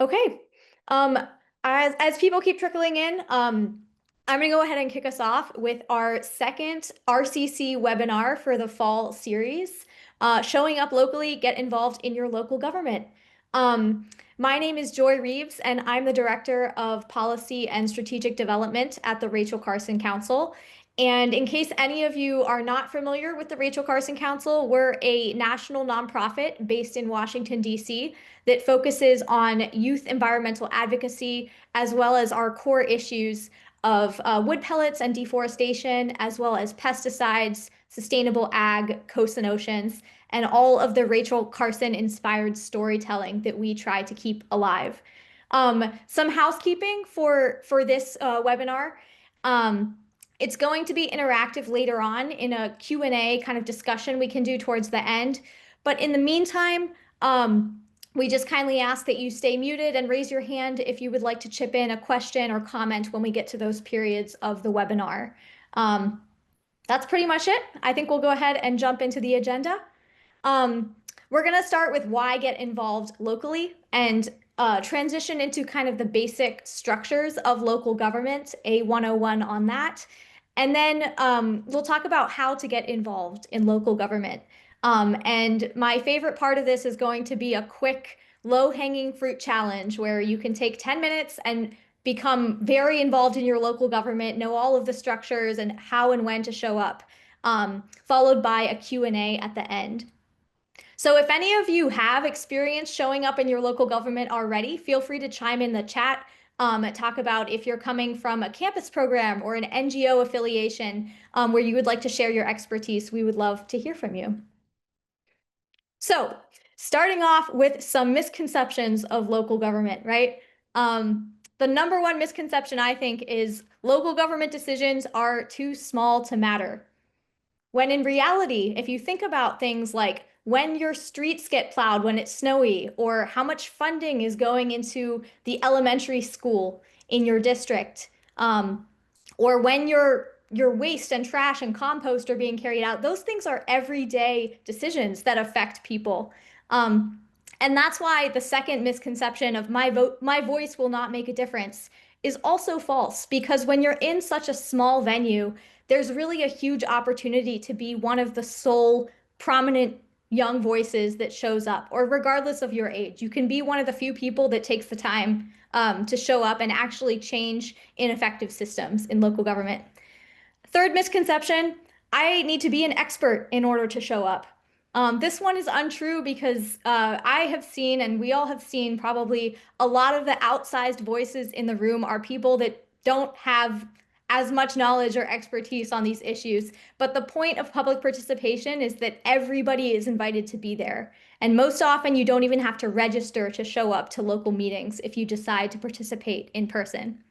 Okay. Um, as people keep trickling in, I'm going to go ahead and kick us off with our second RCC webinar for the fall series. Showing up locally, get involved in your local government. Um, my name is Joy Reeves, and I'm the Director of Policy and Strategic Development at the Rachel Carson Council. And in case any of you are not familiar with the Rachel Carson Council, we're a national nonprofit based in Washington, D.C. that focuses on youth environmental advocacy, as well as our core issues of wood pellets and deforestation, as well as pesticides, sustainable ag, coasts and oceans, and all of the Rachel Carson inspired storytelling that we try to keep alive. Some housekeeping for this webinar. Um, it's going to be interactive later on in a Q&A kind of discussion we can do towards the end. But in the meantime, we just kindly ask that you stay muted and raise your hand if you would like to chip in a question or comment when we get to those periods of the webinar. Um, that's pretty much it. I think we'll go ahead and jump into the agenda. Um, we're going to start with why get involved locally and transition into kind of the basic structures of local government, a 101 on that. And then we'll talk about how to get involved in local government. And my favorite part of this is going to be a quick low-hanging fruit challenge where you can take 10 minutes and become very involved in your local government, know all of the structures and how and when to show up, followed by a Q&A at the end. So if any of you have experience showing up in your local government already, feel free to chime in the chat, talk about if you're coming from a campus program or an NGO affiliation where you would like to share your expertise. We would love to hear from you. So starting off with some misconceptions of local government, right? The number one misconception, I think, is local government decisions are too small to matter. When in reality, if you think about things like when your streets get plowed when it's snowy, or how much funding is going into the elementary school in your district, or when your waste and trash and compost are being carried out, those things are everyday decisions that affect people. And that's why the second misconception of my voice will not make a difference is also false, because when you're in such a small venue, there's really a huge opportunity to be one of the sole prominent young voices that shows up, or regardless of your age, you can be one of the few people that takes the time to show up and actually change ineffective systems in local government. Third misconception, I need to be an expert in order to show up. This one is untrue because I have seen, and we all have seen probably, a lot of the outsized voices in the room are people that don't have as much knowledge or expertise on these issues. But the point of public participation is that everybody is invited to be there. And most often, you don't even have to register to show up to local meetings if you decide to participate in person.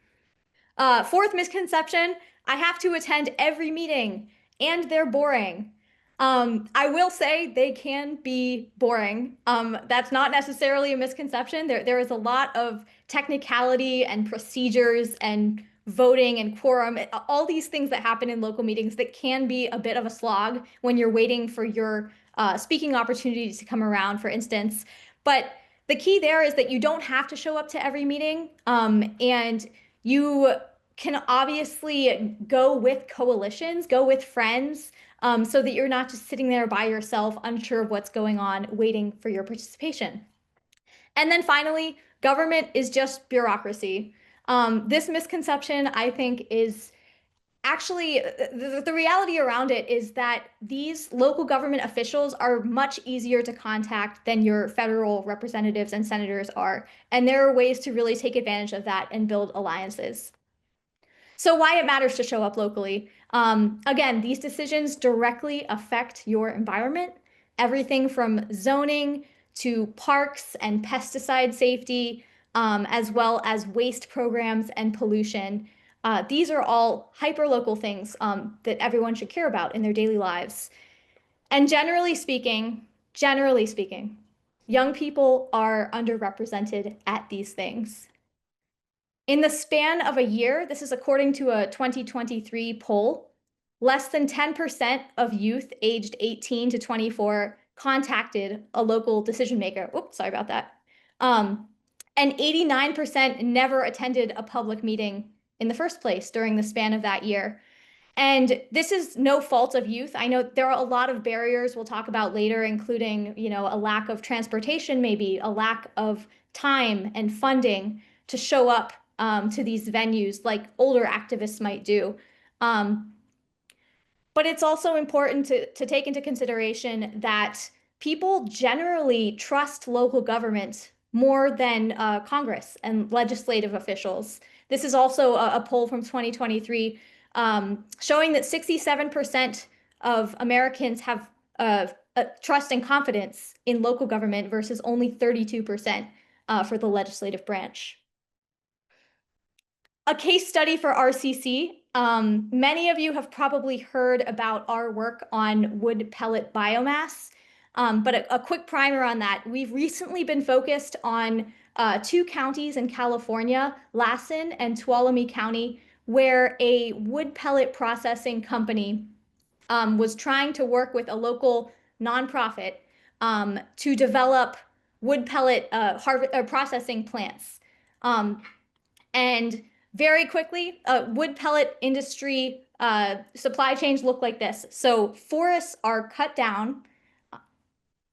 Fourth misconception, I have to attend every meeting and they're boring. I will say they can be boring. That's not necessarily a misconception. There is a lot of technicality and procedures and voting and quorum, all these things that happen in local meetings that can be a bit of a slog when you're waiting for your speaking opportunity to come around, for instance. But the key there is that you don't have to show up to every meeting, and you can obviously go with coalitions, go with friends, so that you're not just sitting there by yourself, unsure of what's going on, waiting for your participation. And then finally, government is just bureaucracy. This misconception, I think, is actually the reality around it is that these local government officials are much easier to contact than your federal representatives and senators are. And there are ways to really take advantage of that and build alliances. So why it matters to show up locally. Again, these decisions directly affect your environment, everything from zoning to parks and pesticide safety, as well as waste programs and pollution. These are all hyperlocal things that everyone should care about in their daily lives. And generally speaking, young people are underrepresented at these things. In the span of a year, this is according to a 2023 poll, less than 10% of youth aged 18 to 24 contacted a local decision maker. Oops, sorry about that. And 89% never attended a public meeting in the first place during the span of that year. And this is no fault of youth. I know there are a lot of barriers we'll talk about later, including, a lack of transportation, maybe a lack of time and funding to show up to these venues like older activists might do. Um, but it's also important to take into consideration that people generally trust local government more than Congress and legislative officials. This is also a poll from 2023 showing that 67% of Americans have trust and confidence in local government versus only 32% for the legislative branch. A case study for RCC. Many of you have probably heard about our work on wood pellet biomass, but a quick primer on that. We've recently been focused on two counties in California, Lassen and Tuolumne County, where a wood pellet processing company was trying to work with a local nonprofit to develop wood pellet processing plants. And very quickly, wood pellet industry supply chains look like this. So forests are cut down,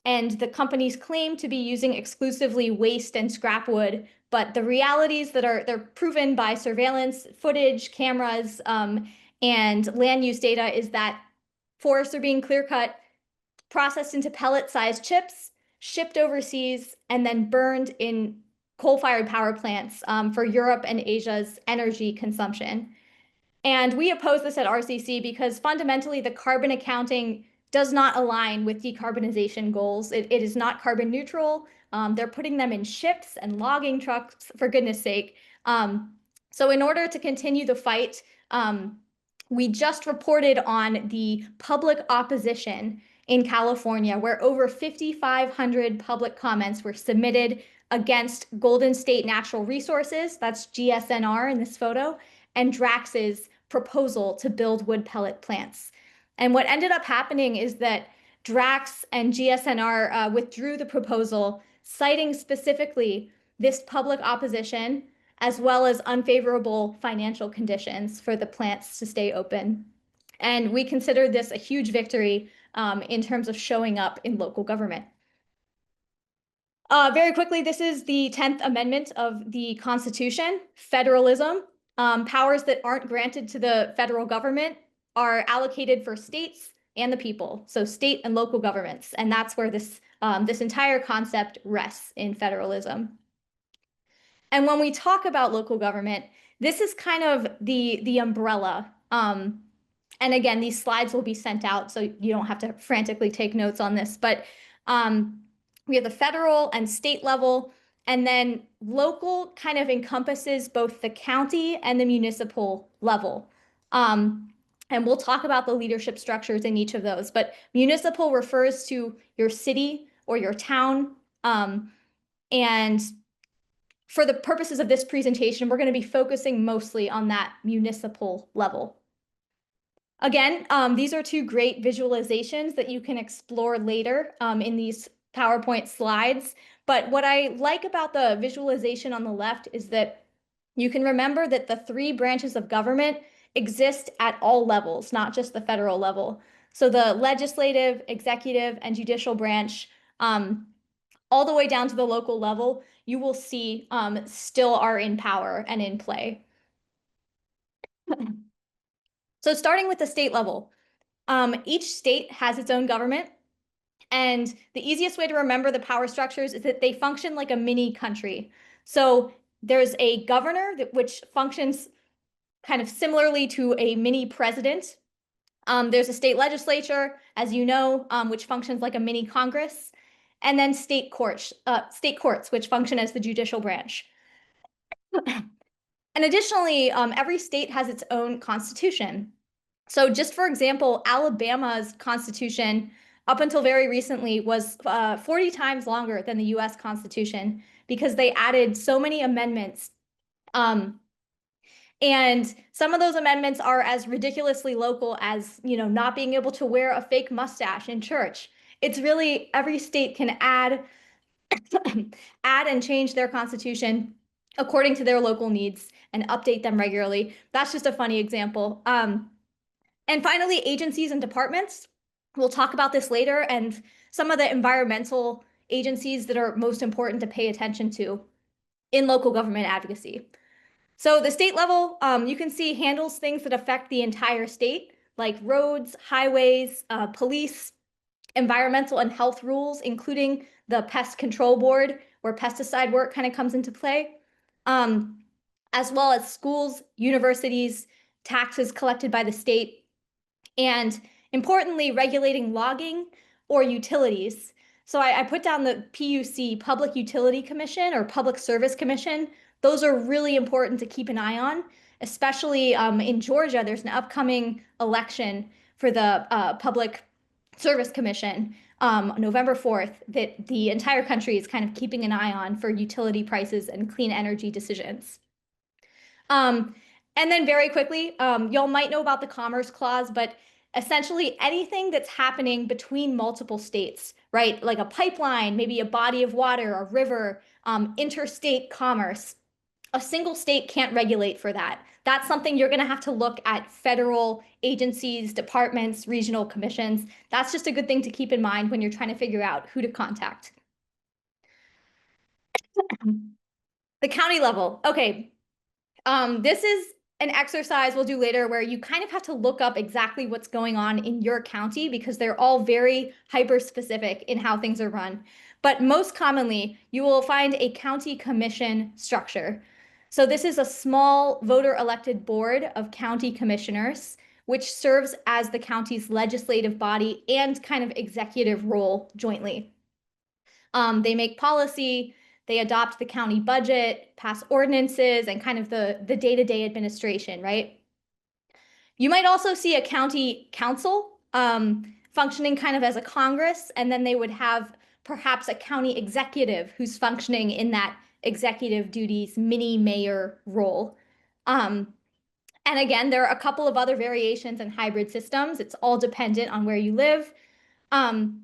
and the companies claim to be using exclusively waste and scrap wood, but the realities they're proven by surveillance footage, cameras, and land use data is that forests are being clear cut, processed into pellet-sized chips, shipped overseas, and then burned in coal-fired power plants for Europe and Asia's energy consumption. And we oppose this at RCC because fundamentally the carbon accounting does not align with decarbonization goals. It is not carbon neutral. They're putting them in ships and logging trucks, for goodness sake. So in order to continue the fight, we just reported on the public opposition in California, where over 5,500 public comments were submitted against Golden State Natural Resources, that's GSNR in this photo, and Drax's proposal to build wood pellet plants. And what ended up happening is that Drax and GSNR withdrew the proposal, citing specifically this public opposition, as well as unfavorable financial conditions for the plants to stay open. And we consider this a huge victory in terms of showing up in local government. Very quickly, this is the 10th Amendment of the Constitution, federalism. Powers that aren't granted to the federal government are allocated for states and the people, so state and local governments. And that's where this entire concept rests in federalism. And when we talk about local government, this is kind of the umbrella. And again, these slides will be sent out, so you don't have to frantically take notes on this. But we have the federal and state level, and then local kind of encompasses both the county and the municipal level. And we'll talk about the leadership structures in each of those. But municipal refers to your city or your town. And for the purposes of this presentation, we're going to be focusing mostly on that municipal level. Again, these are two great visualizations that you can explore later in these PowerPoint slides. But what I like about the visualization on the left is that you can remember that the three branches of government exist at all levels, not just the federal level. So the legislative, executive, and judicial branch, all the way down to the local level, you will see still are in power and in play. So starting with the state level, each state has its own government. And the easiest way to remember the power structures is that they function like a mini country. So there's a governor which functions kind of similarly to a mini president. There's a state legislature, as you know, which functions like a mini Congress. And then state courts, which function as the judicial branch. And additionally, every state has its own constitution. So just for example, Alabama's constitution, up until very recently, was 40 times longer than the US Constitution because they added so many amendments. And some of those amendments are as ridiculously local as, not being able to wear a fake mustache in church. It's really, every state can add add and change their constitution according to their local needs and update them regularly. That's just a funny example. And finally, agencies and departments. We'll talk about this later and some of the environmental agencies that are most important to pay attention to in local government advocacy. So the state level, you can see handles things that affect the entire state, like roads, highways, police, environmental and health rules, including the pest control board, where pesticide work kind of comes into play, as well as schools, universities, taxes collected by the state, and importantly, regulating logging or utilities. So I put down the PUC, Public Utility Commission or Public Service Commission. Those are really important to keep an eye on, especially in Georgia. There's an upcoming election for the Public Service Commission, November 4th, that the entire country is kind of keeping an eye on for utility prices and clean energy decisions. And then very quickly, y'all might know about the Commerce Clause, but essentially anything that's happening between multiple states, right? Like a pipeline, maybe a body of water, a river, interstate commerce. A single state can't regulate for that. That's something you're going to have to look at federal agencies, departments, regional commissions. That's just a good thing to keep in mind when you're trying to figure out who to contact. The county level. Okay. This is an exercise we'll do later where you kind of have to look up exactly what's going on in your county because they're all very hyper specific in how things are run. But most commonly, you will find a county commission structure. So this is a small voter elected board of county commissioners, which serves as the county's legislative body and kind of executive role jointly. They make policy, they adopt the county budget, pass ordinances, and kind of the day-to-day administration, right? You might also see a county council functioning kind of as a Congress, and then they would have perhaps a county executive who's functioning in that executive duties mini mayor role. And again, there are a couple of other variations and hybrid systems. It's all dependent on where you live. And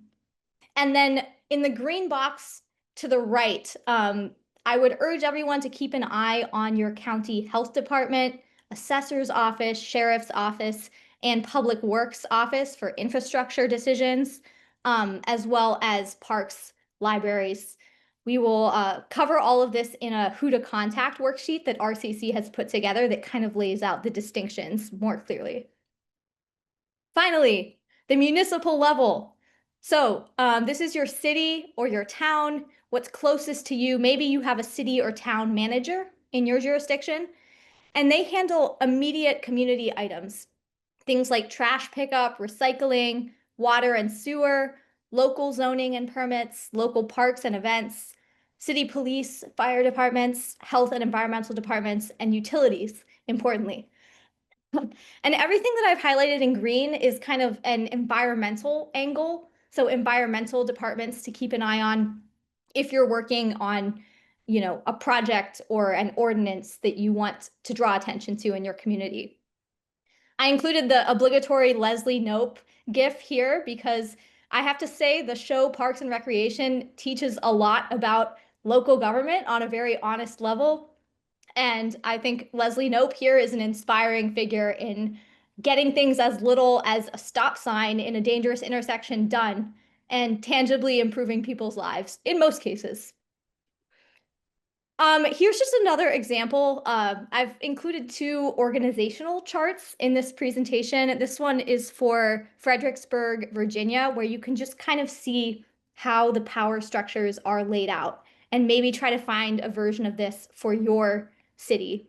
then in the green box to the right, I would urge everyone to keep an eye on your county health department, assessor's office, sheriff's office, and public works office for infrastructure decisions, as well as parks, libraries. We will cover all of this in a who to contact worksheet that RCC has put together that kind of lays out the distinctions more clearly. Finally, the municipal level. So this is your city or your town, what's closest to you. Maybe you have a city or town manager in your jurisdiction, and they handle immediate community items. Things like trash pickup, recycling, water and sewer, local zoning and permits, local parks and events, city police, fire departments, health and environmental departments, and utilities, importantly. And everything that I've highlighted in green is kind of an environmental angle. So environmental departments to keep an eye on if you're working on, a project or an ordinance that you want to draw attention to in your community. I included the obligatory Leslie Knope GIF here because I have to say the show Parks and Recreation teaches a lot about local government on a very honest level. And I think Leslie Knope here is an inspiring figure in getting things as little as a stop sign in a dangerous intersection done and tangibly improving people's lives in most cases. Here's just another example. I've included two organizational charts in this presentation. This one is for Fredericksburg, Virginia, where you can just kind of see how the power structures are laid out and maybe try to find a version of this for your city.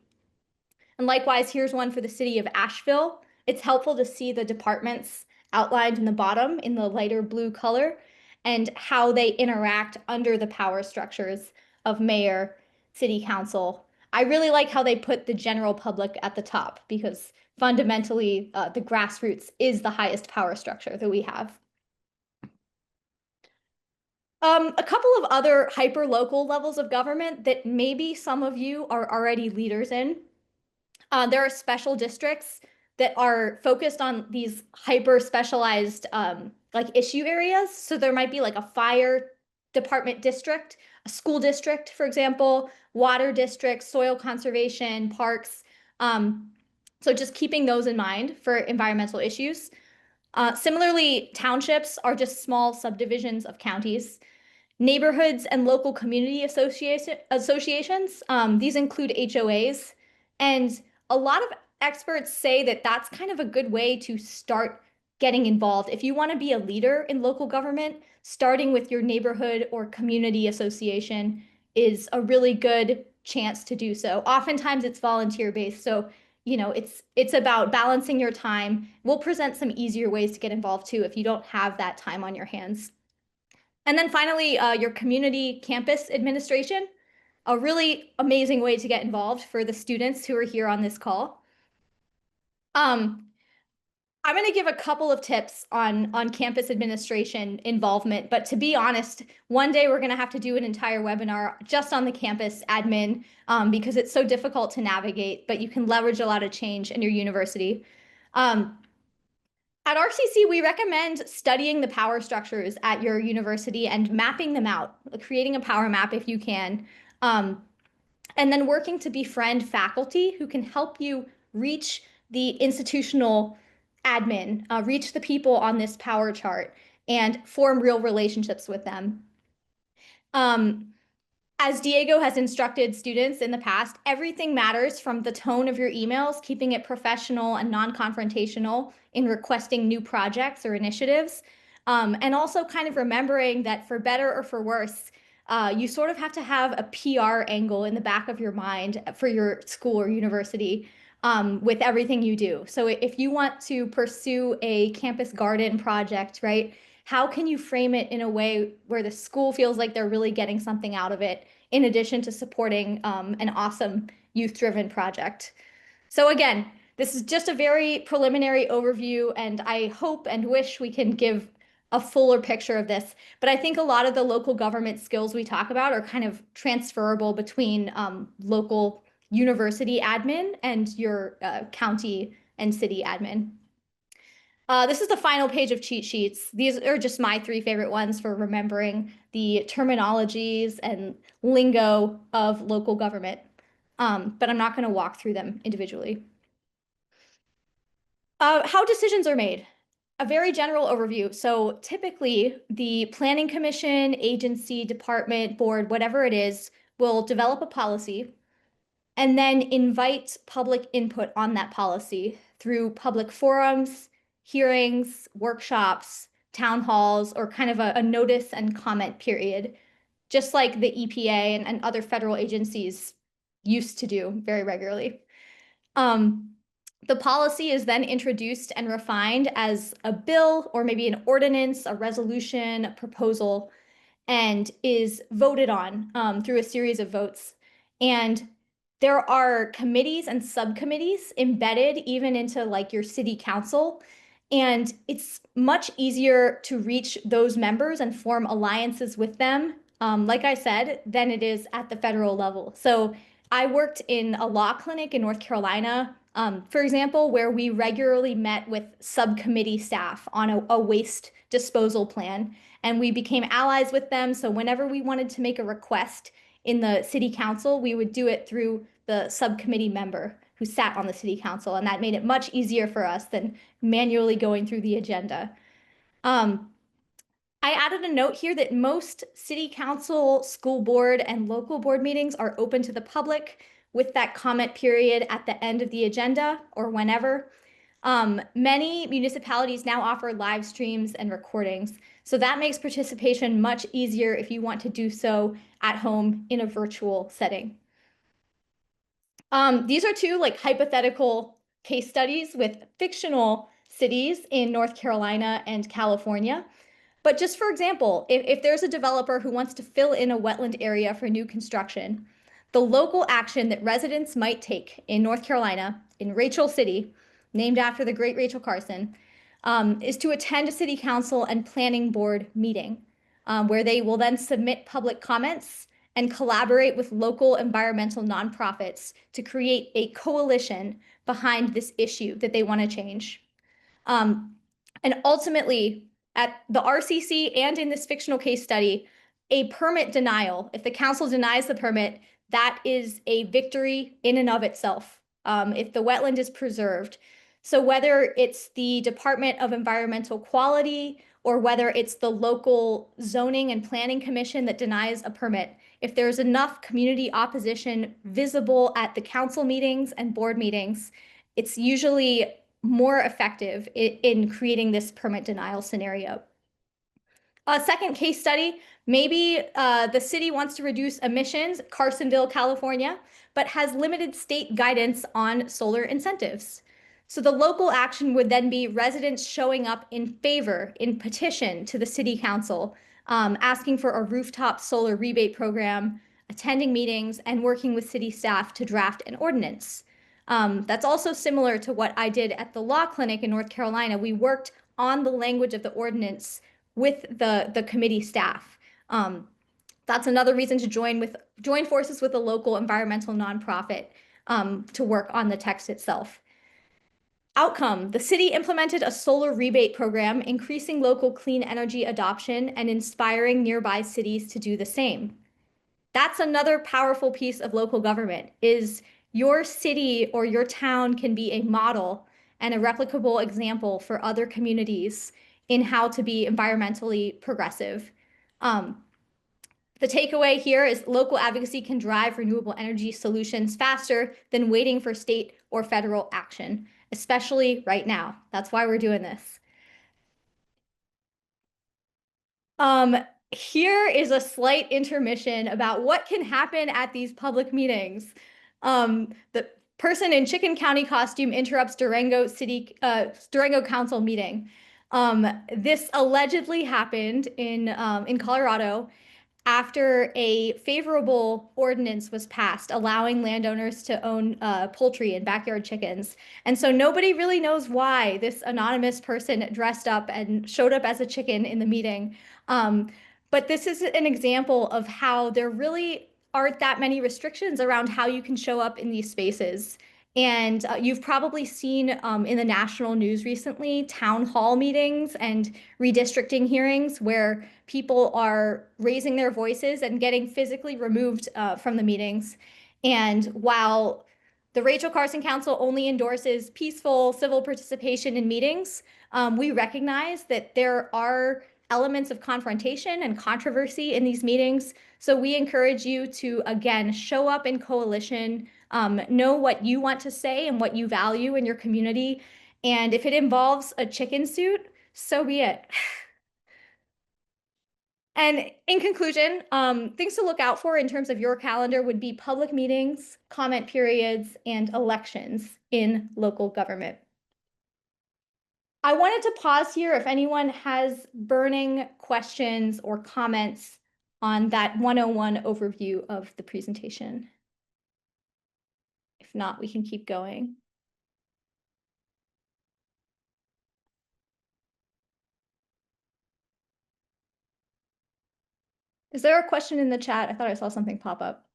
And likewise, here's one for the city of Asheville. It's helpful to see the departments outlined in the bottom in the lighter blue color and how they interact under the power structures of mayor, city council. I really like how they put the general public at the top because fundamentally the grassroots is the highest power structure that we have. A couple of other hyper-local levels of government that maybe some of you are already leaders in. There are special districts that are focused on these hyper-specialized like issue areas. So there might be like a fire department district, a school district, for example, water district, soil conservation, parks. So just keeping those in mind for environmental issues. Similarly, townships are just small subdivisions of counties. Neighborhoods and local community associations, these include HOAs. And a lot of experts say that that's kind of a good way to start getting involved. If you want to be a leader in local government, starting with your neighborhood or community association is a really good chance to do so. Oftentimes it's volunteer based. So, it's about balancing your time. We'll present some easier ways to get involved too if you don't have that time on your hands. And then finally, your community campus administration, a really amazing way to get involved for the students who are here on this call. Um, I'm going to give a couple of tips on campus administration involvement, but to be honest, one day we're going to have to do an entire webinar just on the campus admin because it's so difficult to navigate, but you can leverage a lot of change in your university. At RCC, we recommend studying the power structures at your university and mapping them out, creating a power map if you can, and then working to befriend faculty who can help you reach the institutional admin, reach the people on this power chart, and form real relationships with them. As Diego has instructed students in the past, everything matters from the tone of your emails, keeping it professional and non-confrontational in requesting new projects or initiatives, and also kind of remembering that for better or for worse, you sort of have to have a PR angle in the back of your mind for your school or university with everything you do. So if you want to pursue a campus garden project, right? How can you frame it in a way where the school feels like they're really getting something out of it, in addition to supporting an awesome youth-driven project? So again, this is just a very preliminary overview, and I hope and wish we can give a fuller picture of this. But I think a lot of the local government skills we talk about are kind of transferable between local university admin and your county and city admin. This is the final page of cheat sheets. These are just my 3 favorite ones for remembering the terminologies and lingo of local government. But I'm not going to walk through them individually. How decisions are made. A very general overview. So typically, the planning commission, agency, department, board, whatever it is, will develop a policy and then invite public input on that policy through public forums, hearings, workshops, town halls, or kind of a notice and comment period, just like the EPA and other federal agencies used to do very regularly. The policy is then introduced and refined as a bill or maybe an ordinance, a resolution, a proposal, and is voted on through a series of votes. And there are committees and subcommittees embedded even into like your city council. And it's much easier to reach those members and form alliances with them, like I said, than it is at the federal level. So I worked in a law clinic in North Carolina, for example, where we regularly met with subcommittee staff on a waste disposal plan, and we became allies with them. So whenever we wanted to make a request in the city council, we would do it through the subcommittee member who sat on the city council, and that made it much easier for us than manually going through the agenda. I added a note here that most city council, school board, and local board meetings are open to the public with that comment period at the end of the agenda or whenever. Many municipalities now offer live streams and recordings, so that makes participation much easier if you want to do so at home in a virtual setting. These are 2 like hypothetical case studies with fictional cities in North Carolina and California. But just for example, if there's a developer who wants to fill in a wetland area for new construction, the local action that residents might take in North Carolina, in Rachel City, named after the great Rachel Carson, is to attend a city council and planning board meeting, where they will then submit public comments and collaborate with local environmental nonprofits to create a coalition behind this issue that they want to change. And ultimately, at the RCC and in this fictional case study, a permit denial. If the council denies the permit, that is a victory in and of itself, if the wetland is preserved. So whether it's the Department of Environmental Quality or whether it's the local zoning and planning commission that denies a permit, if there's enough community opposition visible at the council meetings and board meetings, it's usually more effective in creating this permit denial scenario. A second case study, maybe the city wants to reduce emissions, Carsonville, California, but has limited state guidance on solar incentives. So the local action would then be residents showing up in favor in petition to the city council, asking for a rooftop solar rebate program, attending meetings, and working with city staff to draft an ordinance. That's also similar to what I did at the law clinic in North Carolina. We worked on the language of the ordinance with the committee staff. That's another reason to join forces with a local environmental nonprofit to work on the text itself. Outcome, the city implemented a solar rebate program, increasing local clean energy adoption and inspiring nearby cities to do the same. That's another powerful piece of local government, is your city or your town can be a model and a replicable example for other communities in how to be environmentally progressive. The takeaway here is local advocacy can drive renewable energy solutions faster than waiting for state or federal action, especially right now. That's why we're doing this. Here is a slight intermission about what can happen at these public meetings. The person in Chicken County costume interrupts Durango Council meeting. This allegedly happened in Colorado after a favorable ordinance was passed allowing landowners to own poultry and backyard chickens. And so nobody really knows why this anonymous person dressed up and showed up as a chicken in the meeting. But this is an example of how there really aren't that many restrictions around how you can show up in these spaces. And you've probably seen in the national news recently, town hall meetings and redistricting hearings where people are raising their voices and getting physically removed from the meetings. And while the Rachel Carson Council only endorses peaceful civil participation in meetings, we recognize that there are elements of confrontation and controversy in these meetings. So we encourage you to, again, show up in coalition, know what you want to say and what you value in your community. And if it involves a chicken suit, so be it. And in conclusion, things to look out for in terms of your calendar would be public meetings, comment periods, and elections in local government. I wanted to pause here if anyone has burning questions or comments on that 101 overview of the presentation. If not, we can keep going. Is there a question in the chat? I thought I saw something pop up.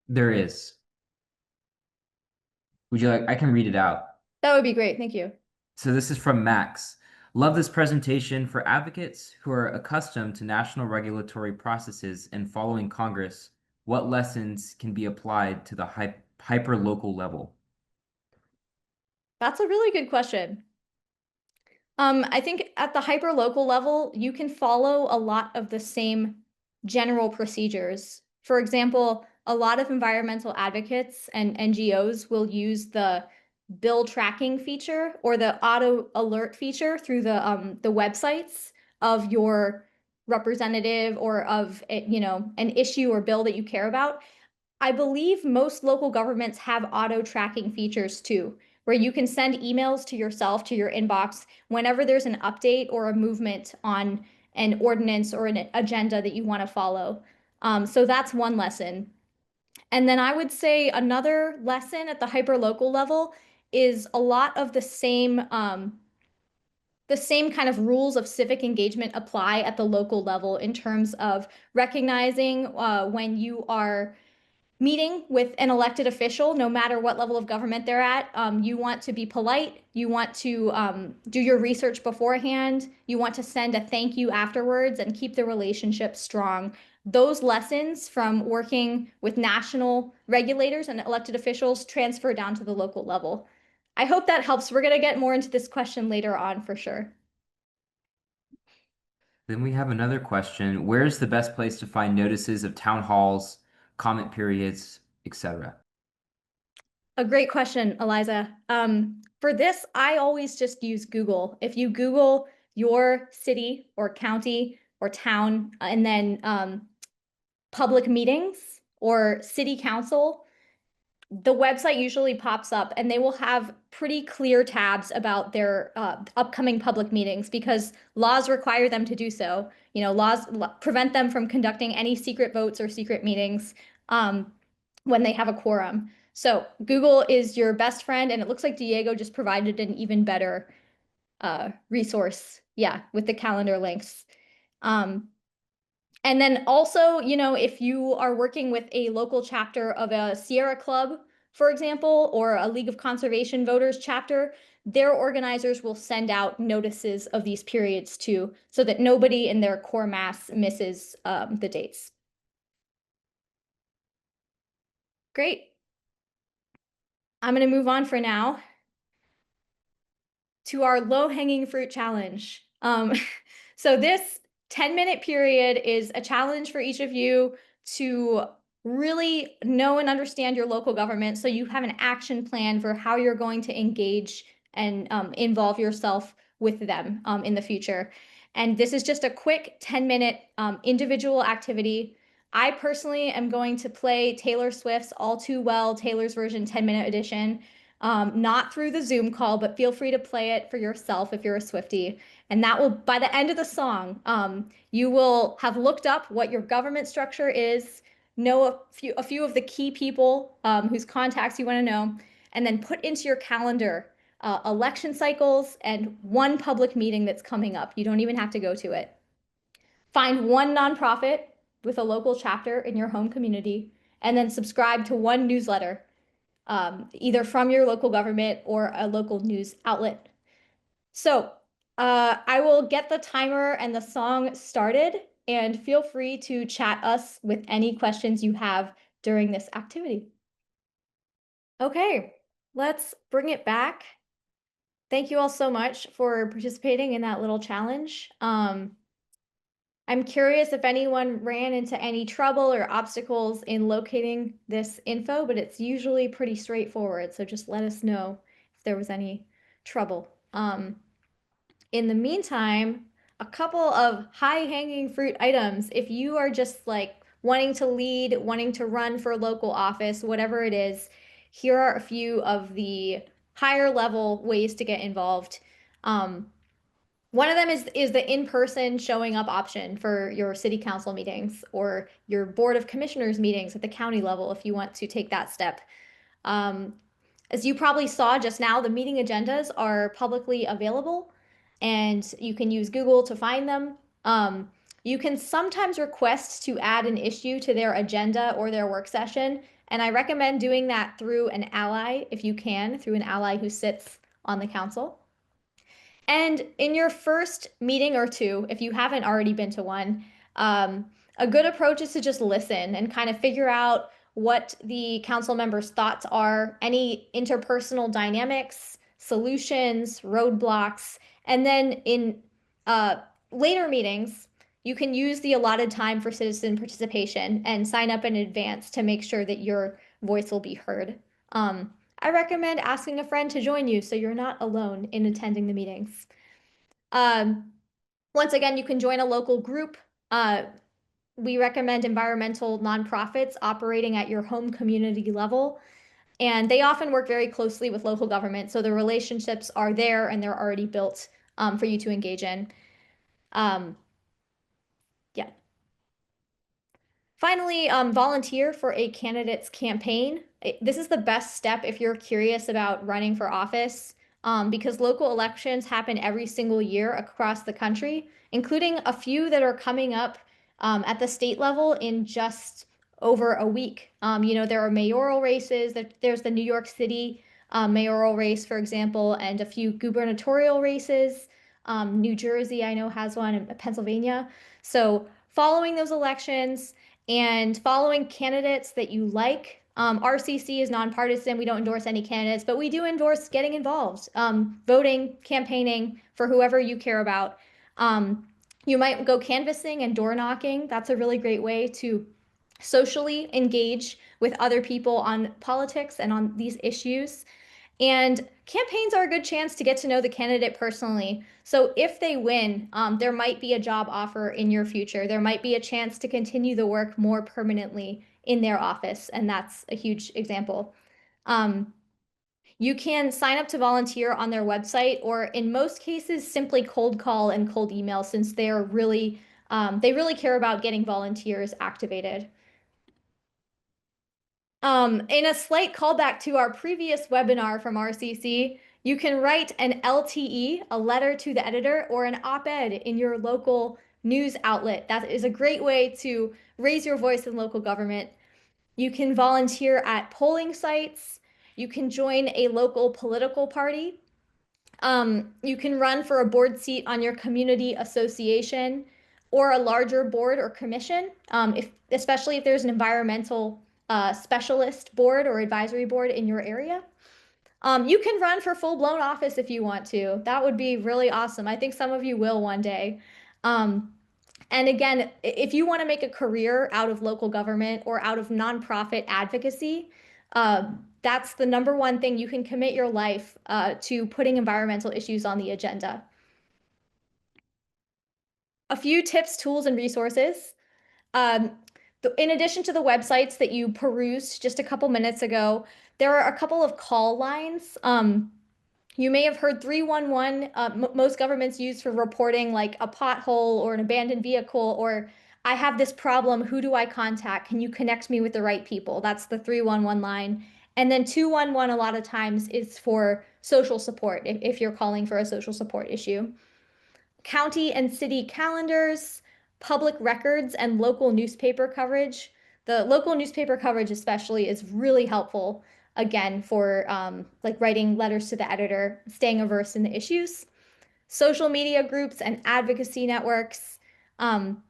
There is. Would you like, I can read it out. That would be great. Thank you. So this is from Max. Love this presentation for advocates who are accustomed to national regulatory processes and following Congress. What lessons can be applied to the hyper-local level? That's a really good question. I think at the hyper-local level, you can follow a lot of the same general procedures. For example, a lot of environmental advocates and NGOs will use the bill tracking feature or the auto alert feature through the websites of your representative or of an issue or bill that you care about. I believe most local governments have auto tracking features too, where you can send emails to yourself, to your inbox, whenever there's an update or a movement on an ordinance or an agenda that you want to follow. So that's one lesson. And then I would say another lesson at the hyper-local level is a lot of the same kind of rules of civic engagement apply at the local level in terms of recognizing when you are meeting with an elected official, no matter what level of government they're at, you want to be polite. You want to do your research beforehand. You want to send a thank you afterwards and keep the relationship strong. Those lessons from working with national regulators and elected officials transfer down to the local level. I hope that helps. We're going to get more into this question later on for sure. Then we have another question. Where's the best place to find notices of town halls, comment periods, etc.? A great question, Eliza. For this, I always just use Google. If you Google your city or county or town and then public meetings or city council, the website usually pops up and they will have pretty clear tabs about their upcoming public meetings because laws require them to do so. You know, laws prevent them from conducting any secret votes or secret meetings when they have a quorum. So Google is your best friend, and it looks like Diego just provided an even better resource, yeah, with the calendar links. Um, and then also, you know, if you are working with a local chapter of a Sierra Club, for example, or a League of Conservation Voters chapter, their organizers will send out notices of these periods too, so that nobody in their core mass misses the dates. Great. I'm going to move on for now to our low-hanging fruit challenge. So this 10-minute period is a challenge for each of you to really know and understand your local government so you have an action plan for how you're going to engage and involve yourself with them in the future. And this is just a quick 10-minute individual activity. I personally am going to play Taylor Swift's All Too Well, Taylor's version 10-minute edition, not through the Zoom call, but feel free to play it for yourself if you're a Swiftie. And that will, by the end of the song, you will have looked up what your government structure is, know a few of the key people whose contacts you want to know, and then put into your calendar election cycles and one public meeting that's coming up. You don't even have to go to it. Find one nonprofit with a local chapter in your home community, and then subscribe to one newsletter, either from your local government or a local news outlet. So I will get the timer and the song started, and feel free to chat us with any questions you have during this activity. Okay, let's bring it back. Thank you all so much for participating in that little challenge. I'm curious if anyone ran into any trouble or obstacles in locating this info, but it's usually pretty straightforward. So just let us know if there was any trouble. In the meantime, a couple of high-hanging fruit items. If you are just like wanting to lead, wanting to run for local office, whatever it is, here are a few of the higher level ways to get involved. One of them is the in-person showing up option for your city council meetings or your board of commissioners meetings at the county level if you want to take that step. Um, as you probably saw just now, the meeting agendas are publicly available and you can use Google to find them. You can sometimes request to add an issue to their agenda or their work session, and I recommend doing that through an ally if you can, through an ally who sits on the council. And in your first meeting or two, if you haven't already been to one, a good approach is to just listen and kind of figure out what the council members' thoughts are, any interpersonal dynamics, solutions, roadblocks. And then in uh, later meetings, you can use the allotted time for citizen participation and sign up in advance to make sure that your voice will be heard. I recommend asking a friend to join you so you're not alone in attending the meetings. Um, Once again, you can join a local group. We recommend environmental nonprofits operating at your home community level, and they often work very closely with local government, so the relationships are there and they're already built for you to engage in. Um, yeah. Finally, volunteer for a candidate's campaign. This is the best step if you're curious about running for office, because local elections happen every single year across the country, including a few that are coming up at the state level in just over a week. There are mayoral races. There's the New York City mayoral race, for example, and a few gubernatorial races. New Jersey, I know, has one, and Pennsylvania. So following those elections and following candidates that you like. RCC is nonpartisan. We don't endorse any candidates, but we do endorse getting involved, voting, campaigning for whoever you care about. Um, you might go canvassing and door knocking. That's a really great way to socially engage with other people on politics and on these issues. And campaigns are a good chance to get to know the candidate personally. So if they win, there might be a job offer in your future. There might be a chance to continue the work more permanently in their office. And that's a huge example. Um, you can sign up to volunteer on their website, or in most cases, simply cold call and cold email, since they really care about getting volunteers activated. In a slight callback to our previous webinar from RCC, you can write an LTE, a letter to the editor, or an op-ed in your local news outlet. That is a great way to raise your voice in local government. You can volunteer at polling sites. You can join a local political party. You can run for a board seat on your community association or a larger board or commission, especially if there's an environmental specialist board or advisory board in your area. You can run for full-blown office if you want to. That would be really awesome. I think some of you will one day. Um, and again, if you want to make a career out of local government or out of nonprofit advocacy, that's the number one thing you can commit your life to putting environmental issues on the agenda. A few tips, tools, and resources. Um, in addition to the websites that you perused just a couple minutes ago, there are a couple of call lines. You may have heard 311, most governments use for reporting like a pothole or an abandoned vehicle, or I have this problem, who do I contact? Can you connect me with the right people? That's the 311 line. And then 211 a lot of times is for social support, if you're calling for a social support issue. County and city calendars, public records, and local newspaper coverage. The local newspaper coverage especially is really helpful, again, for like writing letters to the editor, staying averse in the issues. Social media groups and advocacy networks. Um,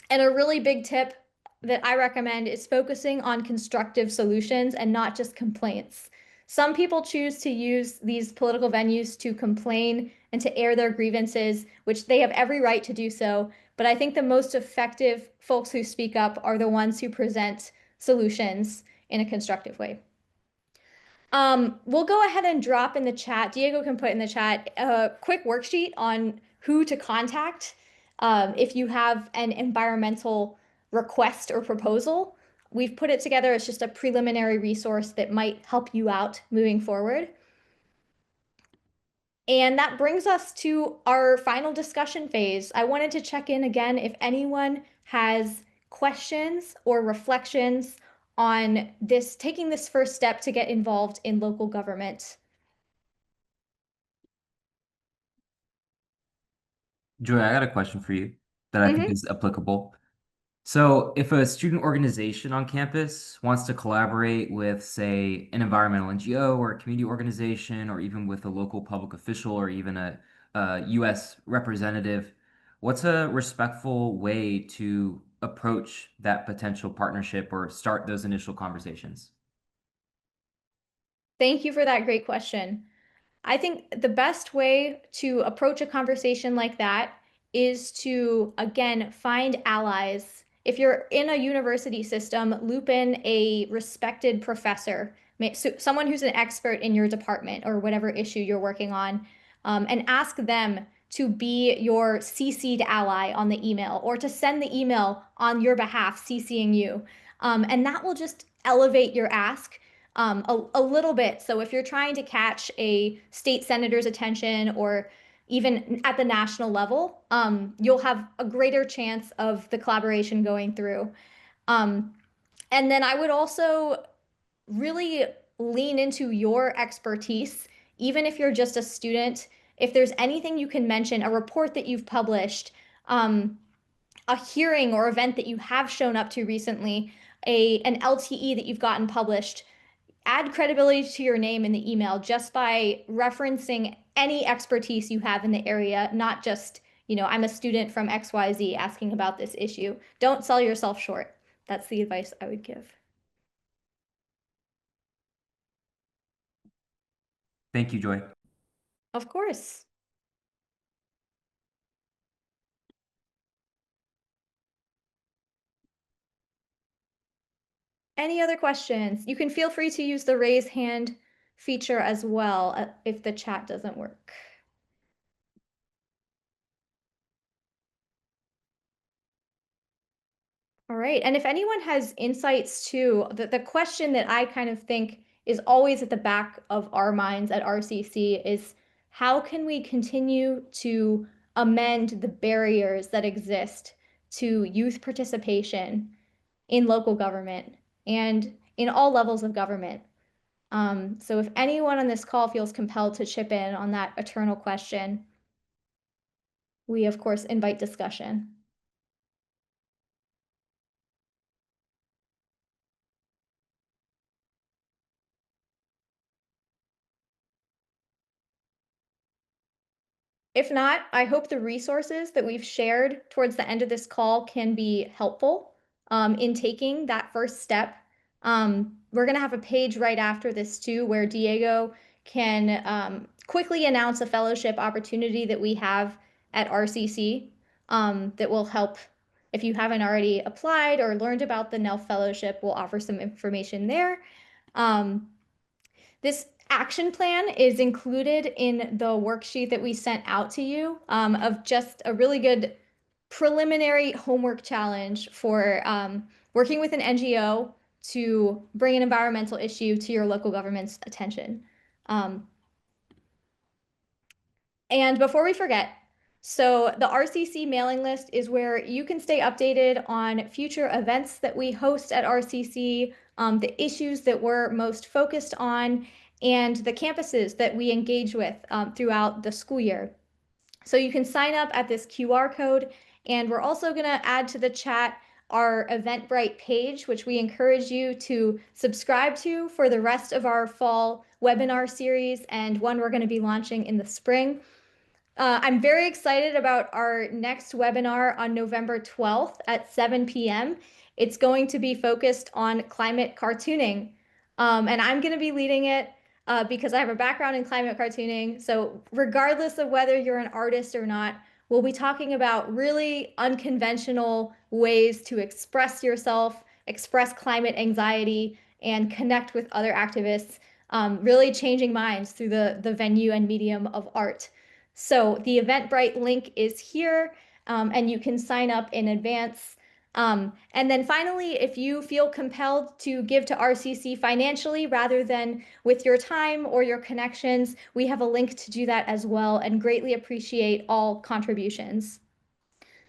and a really big tip that I recommend is focusing on constructive solutions and not just complaints. Some people choose to use these political venues to complain and to air their grievances, which they have every right to do so. But I think the most effective folks who speak up are the ones who present solutions in a constructive way. We'll go ahead and drop in the chat. Diego can put in the chat a quick worksheet on who to contact if you have an environmental request or proposal. We've put it together as just a preliminary resource that might help you out moving forward. And that brings us to our final discussion phase. I wanted to check in again if anyone has questions or reflections on this, taking this first step to get involved in local government. Joy, I got a question for you that I think Mhm. is applicable. So, if a student organization on campus wants to collaborate with, say, an environmental NGO or a community organization, or even with a local public official or even a US representative, what's a respectful way to approach that potential partnership or start those initial conversations? Thank you for that great question. I think the best way to approach a conversation like that is to, again, find allies. If you're in a university system, loop in a respected professor, someone who's an expert in your department or whatever issue you're working on, and ask them to be your CC'd ally on the email or to send the email on your behalf, CCing you. And that will just elevate your ask a little bit. So if you're trying to catch a state senator's attention or even at the national level, you'll have a greater chance of the collaboration going through. Um, and then I would also really lean into your expertise, even if you're just a student. If there's anything you can mention, a report that you've published, a hearing or event that you have shown up to recently, an LTE that you've gotten published, add credibility to your name in the email just by referencing any expertise you have in the area, not just, I'm a student from XYZ asking about this issue. Don't sell yourself short. That's the advice I would give. Thank you, Joy. Of course. Any other questions? You can feel free to use the raise hand feature as well if the chat doesn't work. All right. And if anyone has insights too, the question that I kind of think is always at the back of our minds at RCC is how can we continue to amend the barriers that exist to youth participation in local government and in all levels of government? So if anyone on this call feels compelled to chip in on that eternal question, we of course invite discussion. If not, I hope the resources that we've shared towards the end of this call can be helpful in taking that first step. We're going to have a page right after this too, where Diego can quickly announce a fellowship opportunity that we have at RCC that will help. If you haven't already applied or learned about the NELF Fellowship, we'll offer some information there. Um, this action plan is included in the worksheet that we sent out to you of just a really good preliminary homework challenge for working with an NGO to bring an environmental issue to your local government's attention. Um, and before we forget, so the RCC mailing list is where you can stay updated on future events that we host at RCC, the issues that we're most focused on, and the campuses that we engage with throughout the school year. So you can sign up at this QR code, and we're also going to add to the chat our Eventbrite page, which we encourage you to subscribe to for the rest of our fall webinar series and one we're going to be launching in the spring. I'm very excited about our next webinar on November 12th at 7 p.m. It's going to be focused on climate cartooning. And I'm going to be leading it because I have a background in climate cartooning. So regardless of whether you're an artist or not, we'll be talking about really unconventional ways to express yourself, express climate anxiety, and connect with other activists, really changing minds through the venue and medium of art. So the Eventbrite link is here, and you can sign up in advance. And then finally, if you feel compelled to give to RCC financially rather than with your time or your connections, we have a link to do that as well and greatly appreciate all contributions.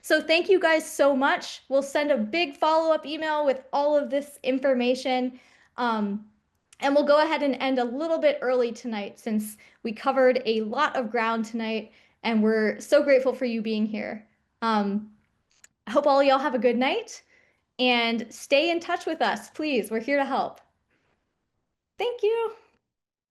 So thank you guys so much. We'll send a big follow-up email with all of this information. Um, and we'll go ahead and end a little bit early tonight since we covered a lot of ground tonight and we're so grateful for you being here. I hope all y'all have a good night and stay in touch with us, please. We're here to help. Thank you.